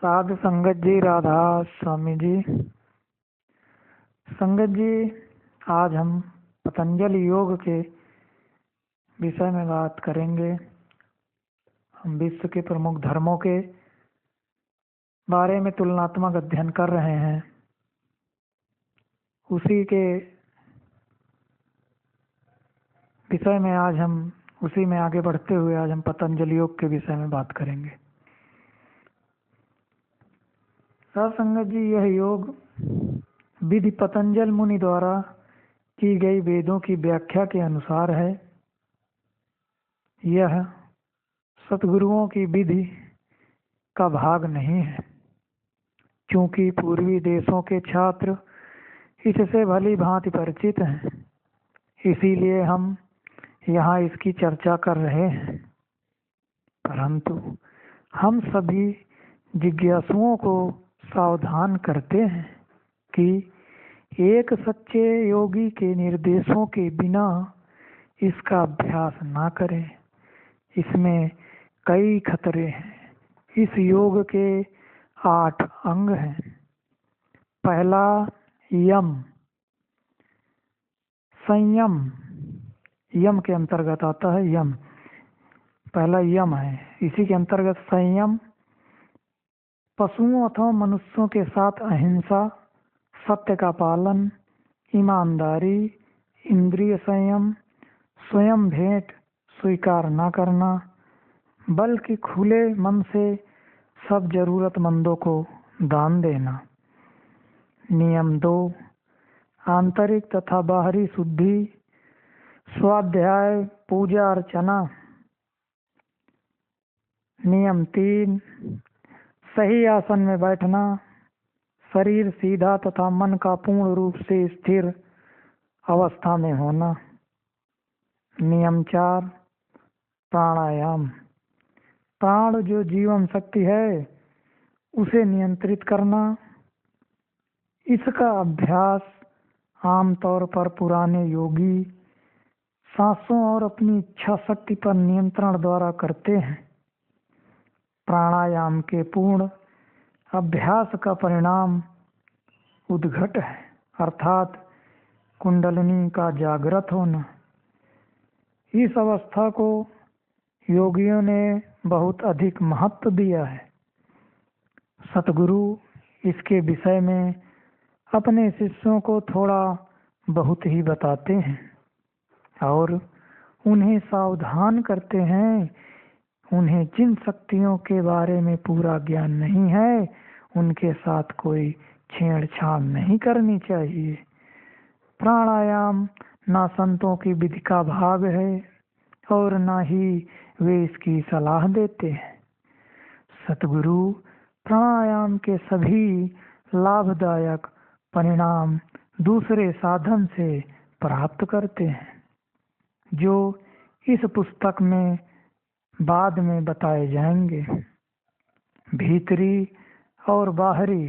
साधु संगत जी, राधा स्वामी जी। संगत जी, आज हम पतंजलि योग के विषय में बात करेंगे। हम विश्व के प्रमुख धर्मों के बारे में तुलनात्मक अध्ययन कर रहे हैं। उसी के विषय में उसी में आगे बढ़ते हुए आज हम पतंजलि योग के विषय में बात करेंगे। संगत जी, यह योग विधि पतंजल मुनि द्वारा की गई वेदों की व्याख्या के अनुसार है। यह सतगुरुओं की विधि का भाग नहीं है, क्योंकि पूर्वी देशों के छात्र इससे भली भांति परिचित हैं। इसीलिए हम यहाँ इसकी चर्चा कर रहे हैं। परंतु हम सभी जिज्ञासुओं को सावधान करते हैं कि एक सच्चे योगी के निर्देशों के बिना इसका अभ्यास ना करें। इसमें कई खतरे हैं। इस योग के 8 अंग हैं। पहला यम, संयम। यम के अंतर्गत आता है यम। पहला यम है। इसी के अंतर्गत संयम, पशुओं अथवा मनुष्यों के साथ अहिंसा, सत्य का पालन, ईमानदारी, इंद्रिय संयम, स्वयं भेंट स्वीकार न करना, बल्कि खुले मन से सब जरूरतमंदों को दान देना। नियम 2, आंतरिक तथा बाहरी शुद्धि, स्वाध्याय, पूजा अर्चना। नियम 3, सही आसन में बैठना, शरीर सीधा तथा मन का पूर्ण रूप से स्थिर अवस्था में होना। नियम 4, प्राणायाम। प्राण जो जीवन शक्ति है उसे नियंत्रित करना। इसका अभ्यास आमतौर पर पुराने योगी सांसों और अपनी इच्छा शक्ति पर नियंत्रण द्वारा करते हैं। प्राणायाम के पूर्ण अभ्यास का परिणाम उद्घट है, अर्थात कुंडलिनी का जागृत होना। इस अवस्था को योगियों ने बहुत अधिक महत्व दिया है। सतगुरु इसके विषय में अपने शिष्यों को थोड़ा बहुत ही बताते हैं और उन्हें सावधान करते हैं। उन्हें जिन शक्तियों के बारे में पूरा ज्ञान नहीं है उनके साथ कोई छेड़छाड़ नहीं करनी चाहिए। प्राणायाम ना संतों की विधि का भाग है और ना ही वे इसकी सलाह देते हैं। सतगुरु प्राणायाम के सभी लाभदायक परिणाम दूसरे साधन से प्राप्त करते हैं, जो इस पुस्तक में बाद में बताए जाएंगे। भीतरी और बाहरी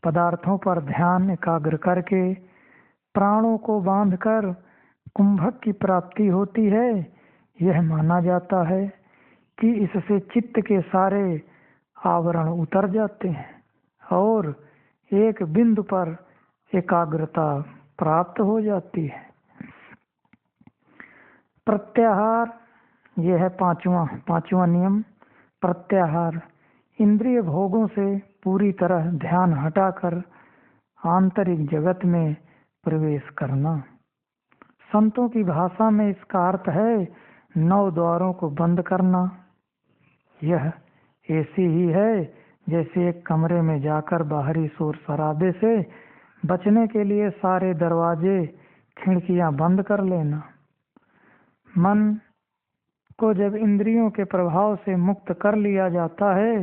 पदार्थों पर ध्यान एकाग्र करके प्राणों को बांधकर कुंभक की प्राप्ति होती है। यह माना जाता है कि इससे चित्त के सारे आवरण उतर जाते हैं और एक बिंदु पर एकाग्रता प्राप्त हो जाती है। प्रत्याहार, यह है पांचवा नियम। प्रत्याहार, इंद्रिय भोगों से पूरी तरह ध्यान हटाकर आंतरिक जगत में प्रवेश करना। संतों की भाषा में इसका अर्थ है 9 द्वारों को बंद करना। यह ऐसी ही है जैसे एक कमरे में जाकर बाहरी शोर शराबे से बचने के लिए सारे दरवाजे खिड़कियां बंद कर लेना। मन को जब इंद्रियों के प्रभाव से मुक्त कर लिया जाता है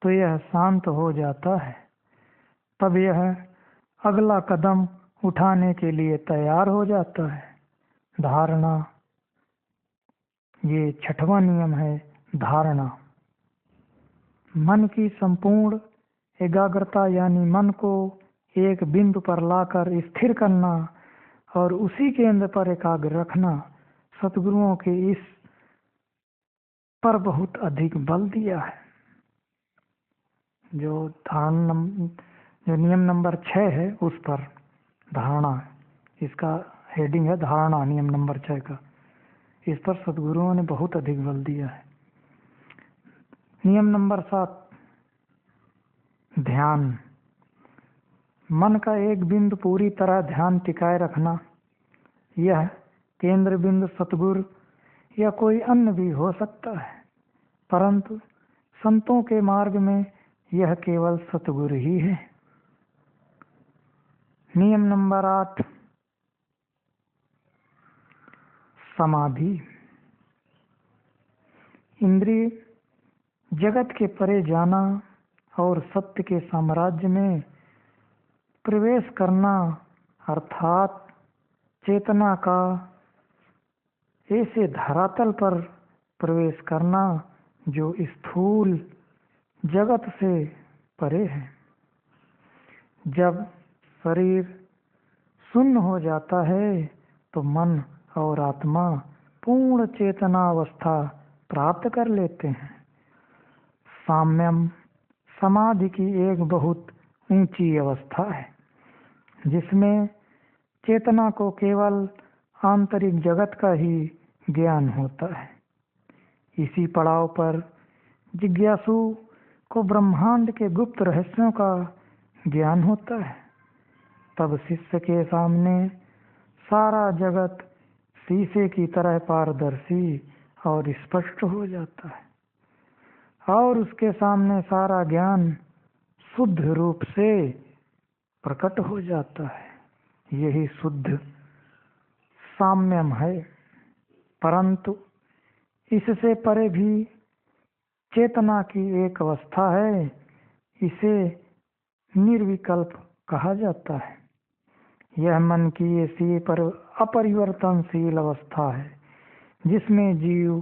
तो यह शांत हो जाता है। तब यह अगला कदम उठाने के लिए तैयार हो जाता है। धारणा, ये 6वां नियम है, धारणा। मन की संपूर्ण एकाग्रता यानी मन को एक बिंदु पर लाकर स्थिर करना और उसी केंद्र पर एकाग्र रखना। सतगुरुओं के इस पर बहुत अधिक बल दिया है। जो जो नियम नंबर 6 है उस पर धारणा है। इसका हेडिंग है धारणा, नियम नंबर 6 का। इस पर सद्गुरुओं ने बहुत अधिक बल दिया है। नियम नंबर 7, ध्यान। मन का एक बिंदु पूरी तरह ध्यान टिकाए रखना। यह केंद्र बिंदु सतगुरु या कोई अन्य भी हो सकता है, परंतु संतों के मार्ग में यह केवल सतगुरु ही है। नियम नंबर 8, समाधि। इंद्रिय जगत के परे जाना और सत्य के साम्राज्य में प्रवेश करना, अर्थात चेतना का ऐसे धरातल पर प्रवेश करना जो स्थूल जगत से परे है। जब शरीर शून्य हो जाता है तो मन और आत्मा पूर्ण चेतना अवस्था प्राप्त कर लेते हैं। साम्यम समाधि की एक बहुत ऊंची अवस्था है, जिसमें चेतना को केवल आंतरिक जगत का ही ज्ञान होता है। इसी पड़ाव पर जिज्ञासु को ब्रह्मांड के गुप्त रहस्यों का ज्ञान होता है। तब शिष्य के सामने सारा जगत शीशे की तरह पारदर्शी और स्पष्ट हो जाता है और उसके सामने सारा ज्ञान शुद्ध रूप से प्रकट हो जाता है। यही शुद्ध साम्यम है। परंतु इससे परे भी चेतना की एक अवस्था है, इसे निर्विकल्प कहा जाता है। यह मन की ऐसी अपरिवर्तनशील अवस्था है जिसमें जीव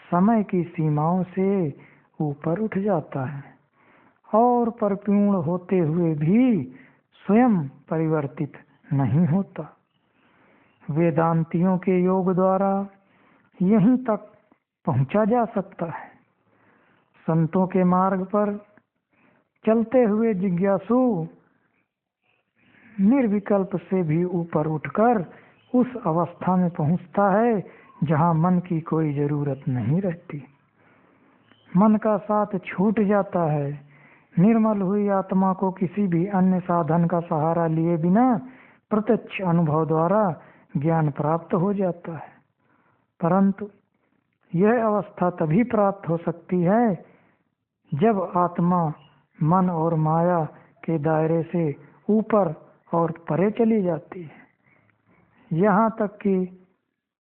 समय की सीमाओं से ऊपर उठ जाता है और परिपूर्ण होते हुए भी स्वयं परिवर्तित नहीं होता। वेदांतियों के योग द्वारा यहीं तक पहुंचा जा सकता है। संतों के मार्ग पर चलते हुए जिज्ञासु निर्विकल्प से भी ऊपर उठकर उस अवस्था में पहुंचता है जहां मन की कोई जरूरत नहीं रहती। मन का साथ छूट जाता है। निर्मल हुई आत्मा को किसी भी अन्य साधन का सहारा लिए बिना प्रत्यक्ष अनुभव द्वारा ज्ञान प्राप्त हो जाता है। परंतु यह अवस्था तभी प्राप्त हो सकती है जब आत्मा मन और माया के दायरे से ऊपर और परे चली जाती है, यहाँ तक कि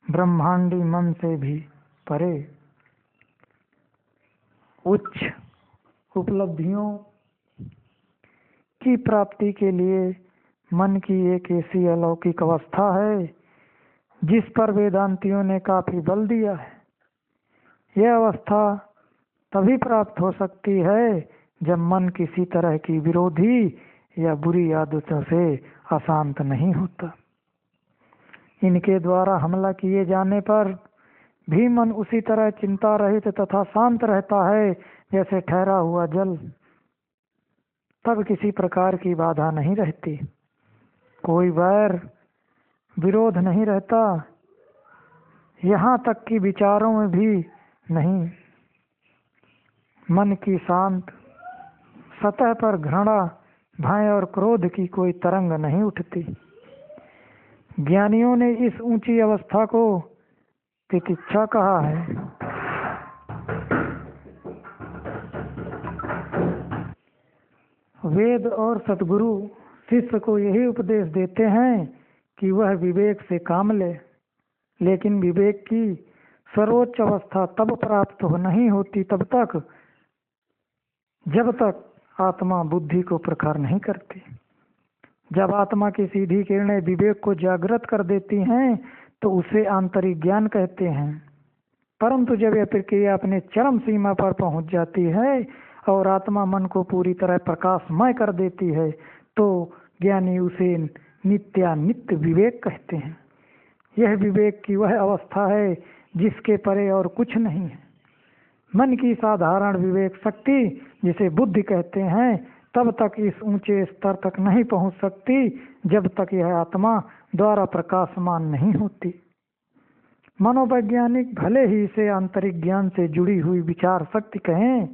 ब्रह्मांडी मन से भी परे। उच्च उपलब्धियों की प्राप्ति के लिए मन की एक ऐसी अलौकिक अवस्था है जिस पर वेदांतियों ने काफी बल दिया है। यह अवस्था तभी प्राप्त हो सकती है जब मन किसी तरह की विरोधी या बुरी आदतों से अशांत नहीं होता। इनके द्वारा हमला किए जाने पर भी मन उसी तरह चिंता रहित तथा शांत रहता है जैसे ठहरा हुआ जल। तब किसी प्रकार की बाधा नहीं रहती, कोई वैर विरोध नहीं रहता, यहाँ तक कि विचारों में भी नहीं। मन की शांत सतह पर घृणा, भय और क्रोध की कोई तरंग नहीं उठती। ज्ञानियों ने इस ऊंची अवस्था को तितिक्षा कहा है। वेद और सतगुरु शिष्य को यही उपदेश देते हैं कि वह विवेक से काम ले, लेकिन विवेक की सर्वोच्च अवस्था तब प्राप्त नहीं होती तब तक जब तक आत्मा बुद्धि को प्रखर नहीं करती। जब आत्मा की सीधी किरणें विवेक को जागृत कर देती हैं तो उसे आंतरिक ज्ञान कहते हैं। परंतु जब यह प्रक्रिया अपने चरम सीमा पर पहुंच जाती है और आत्मा मन को पूरी तरह प्रकाशमय कर देती है तो ज्ञानी उसे नित्यानित्य विवेक कहते हैं। यह विवेक की वह अवस्था है जिसके परे और कुछ नहीं है। मन की साधारण विवेक शक्ति, जिसे बुद्धि कहते हैं, तब तक इस ऊंचे स्तर तक नहीं पहुंच सकती जब तक यह आत्मा द्वारा प्रकाशमान नहीं होती। मनोवैज्ञानिक भले ही इसे आंतरिक ज्ञान से जुड़ी हुई विचार शक्ति कहें,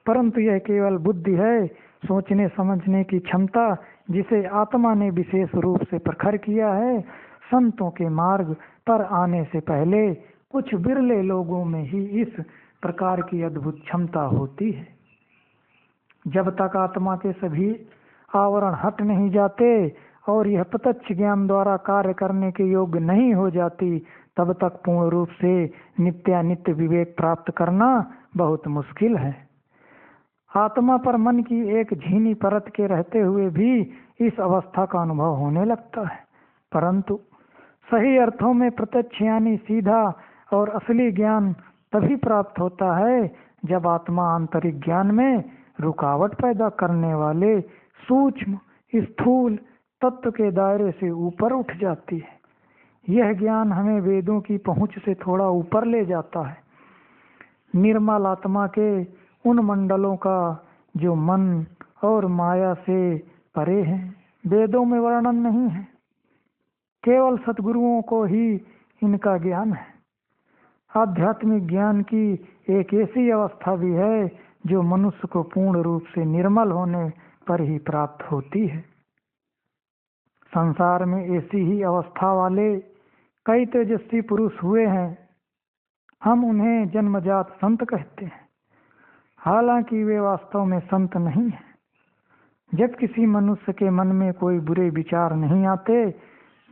परंतु यह केवल बुद्धि है, सोचने समझने की क्षमता, जिसे आत्मा ने विशेष रूप से प्रखर किया है। संतों के मार्ग पर आने से पहले कुछ बिरले लोगों में ही इस प्रकार की अद्भुत क्षमता होती है। जब तक आत्मा के सभी आवरण हट नहीं जाते और यह प्रत्यक्ष ज्ञान द्वारा कार्य करने के योग्य नहीं हो जाती, तब तक पूर्ण रूप से नित्यानित्य विवेक प्राप्त करना बहुत मुश्किल है। आत्मा पर मन की एक झीनी परत के रहते हुए भी इस अवस्था का अनुभव होने लगता है, परंतु सही अर्थों में प्रत्यक्ष यानी सीधा और असली ज्ञान तभी प्राप्त होता है जब आत्मा आंतरिक ज्ञान में रुकावट पैदा करने वाले सूक्ष्म स्थूल तत्व के दायरे से ऊपर उठ जाती है। यह ज्ञान हमें वेदों की पहुंच से थोड़ा ऊपर ले जाता है, निर्मल आत्मा के उन मंडलों का जो मन और माया से परे हैं। वेदों में वर्णन नहीं है, केवल सद्गुरुओं को ही इनका ज्ञान है। आध्यात्मिक ज्ञान की एक ऐसी अवस्था भी है जो मनुष्य को पूर्ण रूप से निर्मल होने पर ही प्राप्त होती है। संसार में ऐसी ही अवस्था वाले कई तेजस्वी पुरुष हुए हैं। हम उन्हें जन्मजात संत कहते हैं, हालांकि वे वास्तव में संत नहीं हैं। जब किसी मनुष्य के मन में कोई बुरे विचार नहीं आते,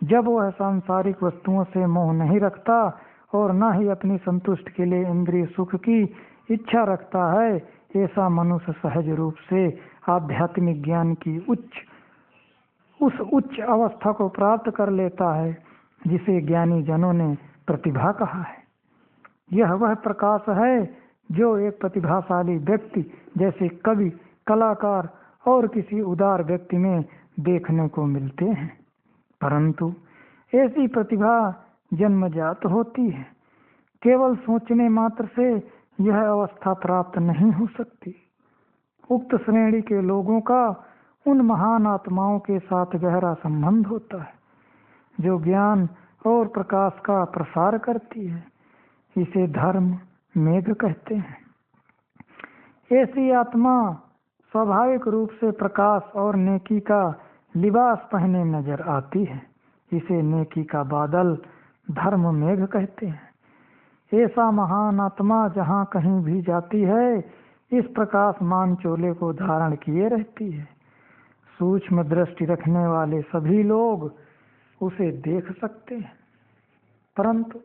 जब वह सांसारिक वस्तुओं से मोह नहीं रखता और न ही अपनी संतुष्टि के लिए इंद्रिय सुख की इच्छा रखता है, ऐसा मनुष्य सहज रूप से आध्यात्मिक ज्ञान की उस उच्च अवस्था को प्राप्त कर लेता है जिसे ज्ञानी जनों ने प्रतिभा कहा है। यह वह प्रकाश है जो एक प्रतिभाशाली व्यक्ति जैसे कवि, कलाकार और किसी उदार व्यक्ति में देखने को मिलते हैं, परंतु ऐसी प्रतिभा जन्मजात होती है। केवल सोचने मात्र से यह अवस्था प्राप्त नहीं हो सकती। उक्त श्रेणी के लोगों का उन महान आत्माओं के साथ गहरा संबंध होता है जो ज्ञान और प्रकाश का प्रसार करती है। इसे धर्म मेघ कहते हैं। ऐसी आत्मा स्वाभाविक रूप से प्रकाश और नेकी का लिबास पहने नजर आती है। इसे नेकी का बादल धर्म मेघ कहते हैं। ऐसा महान आत्मा जहाँ कहीं भी जाती है, इस प्रकाशमान चोले को धारण किए रहती है। सूक्ष्म दृष्टि रखने वाले सभी लोग उसे देख सकते हैं, परंतु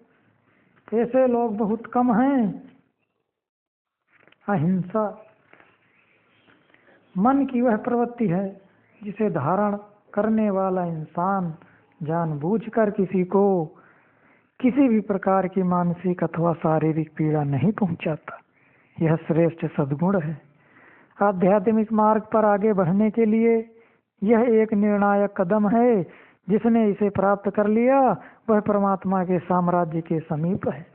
ऐसे लोग बहुत कम हैं। अहिंसा मन की वह प्रवृत्ति है जिसे धारण करने वाला इंसान जानबूझकर किसी को किसी भी प्रकार की मानसिक अथवा शारीरिक पीड़ा नहीं पहुंचाता। यह श्रेष्ठ सद्गुण है। आध्यात्मिक मार्ग पर आगे बढ़ने के लिए यह एक निर्णायक कदम है। जिसने इसे प्राप्त कर लिया वह परमात्मा के साम्राज्य के समीप है।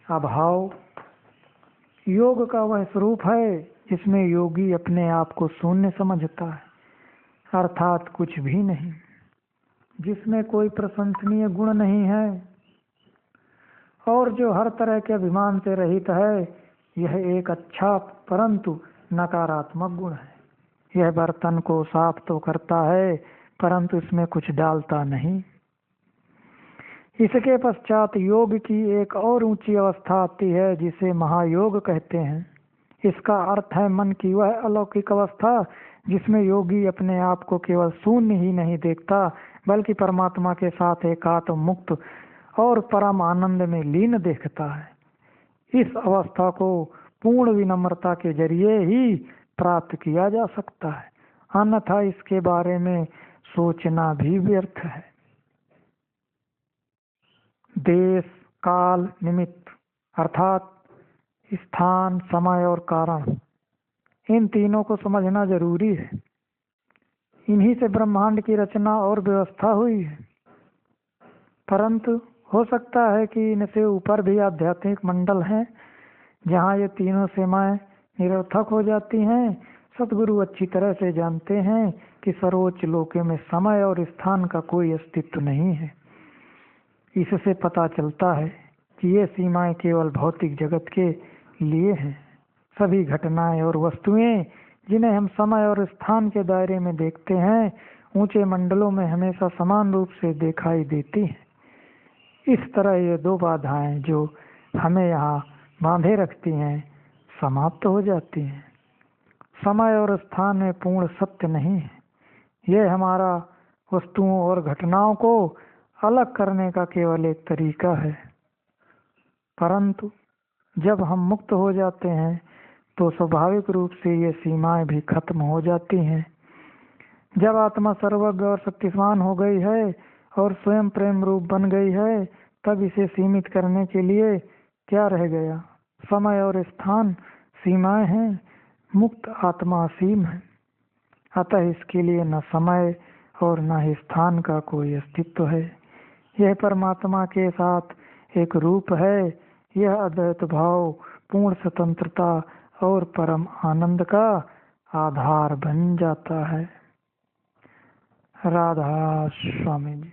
अभाव योग का वह स्वरूप है जिसमें योगी अपने आप को शून्य समझता है, अर्थात कुछ भी नहीं, जिसमें कोई प्रशंसनीय गुण नहीं है और जो हर तरह के अभिमान से रहित है। यह एक अच्छा परंतु नकारात्मक गुण है। यह बर्तन को साफ तो करता है परंतु इसमें कुछ डालता नहीं। इसके पश्चात योग की एक और ऊंची अवस्था आती है जिसे महायोग कहते हैं। इसका अर्थ है मन की वह अलौकिक अवस्था जिसमें योगी अपने आप को केवल शून्य ही नहीं देखता बल्कि परमात्मा के साथ एकात्म मुक्त और परम आनंद में लीन देखता है। इस अवस्था को पूर्ण विनम्रता के जरिए ही प्राप्त किया जा सकता है, अन्यथा इसके बारे में सोचना भी व्यर्थ है। देश काल निमित्त अर्थात स्थान समय और कारण, इन तीनों को समझना जरूरी है। इन्हीं से ब्रह्मांड की रचना और व्यवस्था हुई है, परंतु हो सकता है कि इनसे ऊपर भी आध्यात्मिक मंडल हैं जहाँ ये तीनों सीमाएं निरर्थक हो जाती हैं। सदगुरु अच्छी तरह से जानते हैं कि सर्वोच्च लोके में समय और स्थान का कोई अस्तित्व नहीं है। इससे पता चलता है कि ये सीमाएं केवल भौतिक जगत के लिए हैं। सभी घटनाएं और वस्तुएं जिन्हें हम समय और स्थान के दायरे में देखते हैं, ऊंचे मंडलों में हमेशा समान रूप से दिखाई देती हैं। इस तरह ये दो बाधाएं जो हमें यहाँ बांधे रखती हैं, समाप्त हो जाती हैं। समय और स्थान में पूर्ण सत्य नहीं है। यह हमारा वस्तुओं और घटनाओं को अलग करने का केवल एक तरीका है। परंतु जब हम मुक्त हो जाते हैं तो स्वाभाविक रूप से ये सीमाएं भी खत्म हो जाती हैं। जब आत्मा सर्वज्ञ और शक्तिमान हो गई है और स्वयं प्रेम रूप बन गई है, तब इसे सीमित करने के लिए क्या रह गया? समय और स्थान सीमाएं हैं, मुक्त आत्मा असीम है। अतः इसके लिए न समय और न ही स्थान का कोई अस्तित्व है। यह परमात्मा के साथ एक रूप है। यह अद्वैत भाव, पूर्ण स्वतंत्रता और परम आनंद का आधार बन जाता है। राधा स्वामी जी।